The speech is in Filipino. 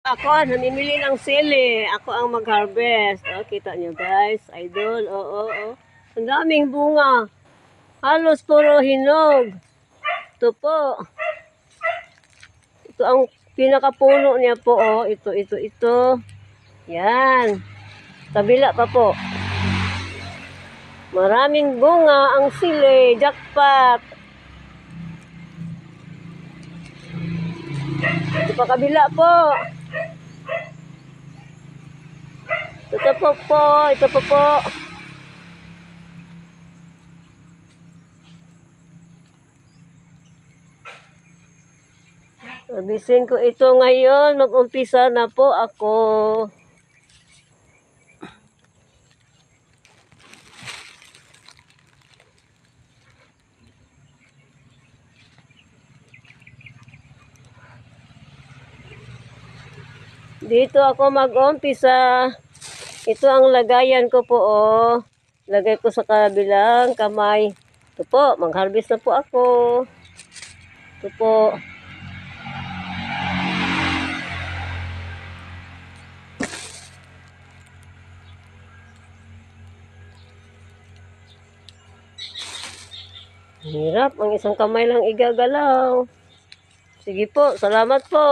Ako, namimili ng sili. Ako ang mag-harvest. Oh, kita nyo guys. Idol. Oo. Ang daming bunga. Halos puro hinog. Ito po. Ito ang pinakapuno niya po. Oh. Ito. Yan. Kabila pa po. Maraming bunga ang sili. Jackpot. Ito pa kabila po. Ito po. Sabisin ko ito ngayon, mag-umpisa na po ako. Dito ako mag-umpisa. Ito ang lagayan ko po, oh. Lagay ko sa kabilang kamay. Ito po, mag-harvest na po ako. Ito po. Hirap, ang isang kamay lang igagalaw. Sige po, salamat po.